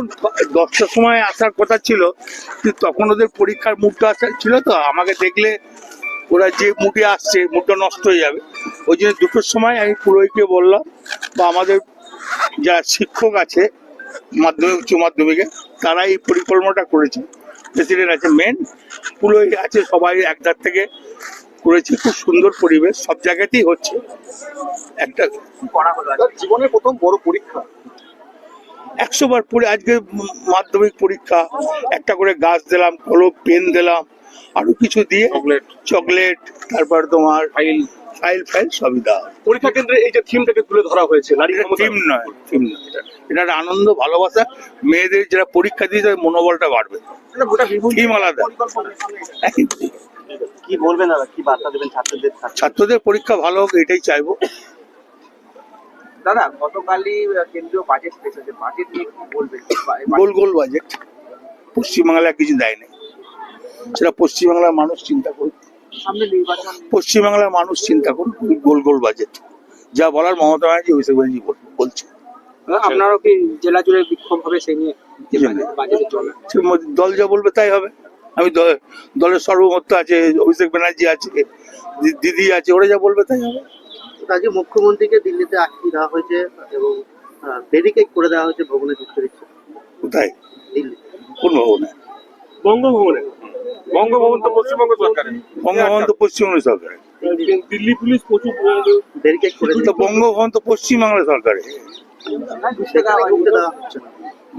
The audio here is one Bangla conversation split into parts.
দেখুন 10টার সময় আসার কথা ছিল, কিন্তু তখন ওদের পরীক্ষার মুডটা ছিল, তো আমাকে দেখলে ওরা যে মুডে আসছে মুডটা নষ্ট হয়ে যাবে, ওই জন্য 2টোর সময় আমি পুরোহিতকে বললাম, বা আমাদের যারা শিক্ষক আছে মাধ্যমিক উচ্চ মাধ্যমিকে তারা এই পরিকল্পনাটা করেছে। প্রেসিডেন্ট আছে, মেন পুরোহিত আছে, সবাই একধার থেকে করেছে। খুব সুন্দর পরিবেশ, সব জায়গাতেই হচ্ছে। একটা জীবনের প্রথম বড় পরীক্ষা, 100 বার পরে আজকে মাধ্যমিক পরীক্ষা, একটা করে গাছ দিলাম, কলম পেন দিলাম, আরো কিছু দিয়ে চকলেট, তারপর তোমার ফাইল সবই দেওয়া। পরীক্ষা কেন্দ্রে এই যে থিমটাকে তুলে ধরা হয়েছে, নারী ক্ষমতা। থিম নয়, এটা একটা আনন্দ, ভালোবাসা। মেয়েদের যারা পরীক্ষা দিয়ে তাদের মনোবলটা বাড়বে। থিম আলাদা। কি বলবেন দাদা, কি বার্তা দেবেন ছাত্রদের? ছাত্রদের পরীক্ষা ভালো হোক, এটাই চাইবো। দাদা, গতকালই কেন্দ্রীয় বাজেট এসেছে, বাজেট নিয়ে কি বলবেন? গোল বাজেট, পশ্চিমবাংলায় আর কিছু দেয় নাই, সেটা পশ্চিমবাংলার মানুষ চিন্তা করুক। সামনে নির্বাচন, পশ্চিমবাংলার মানুষ চিন্তা করুক। গোল বাজেট যা বলার মমতা ব্যানার্জি, অভিষেক ব্যানার্জি বলছে। আপনারও কি জেলা জুড়ে বিক্ষোভ হবে সেই নিয়ে? বাজেটের জন্য দল যা বলবে তাই হবে। আমি দলের সর্বমত্ত আছে, অভিষেক ব্যানার্জি আছে, দিদি আছে, ওরা যা বলবে তাই হবে। আজকে মুখ্যমন্ত্রীকে দিল্লিতে আটকে দেওয়া হয়েছে এবং ব্যারিকেড করে দেওয়া হয়েছে ভবনে ঢুকতে দিচ্ছে। কোথায়? দিল্লি। কোন ভবনে? বঙ্গভবনে। বঙ্গভবন তো পশ্চিমবঙ্গ সরকারের। বঙ্গভবন তো পশ্চিমবঙ্গ সরকারের। দিল্লি পুলিশ প্রচুর ব্যারিকেড করে দিচ্ছে। বঙ্গভবন তো পশ্চিমবাংলা সরকারের।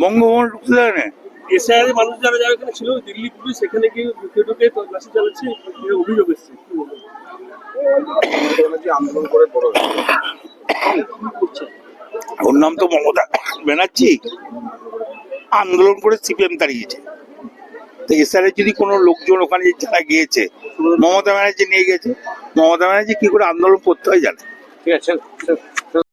বঙ্গভবন ঢুকতে দেয় না। এসআইআর মানুষ যারা যারা এখানে ছিল, দিল্লি পুলিশ সেখানে গিয়ে ঢুকে ঢুকে তল্লাশি চালাচ্ছে, অভিযোগ এসছে। আন্দোলন করে বড় ওর নাম তো মমতা ব্যানার্জি, আন্দোলন করে সিপিএম তাড়িয়েছে। তো এসআর যদি কোনো লোকজন ওখানে যারা গিয়েছে, মমতা ব্যানার্জি নিয়ে গেছে, মমতা ব্যানার্জি কি করে আন্দোলন করতে হয় জানে। ঠিক আছে।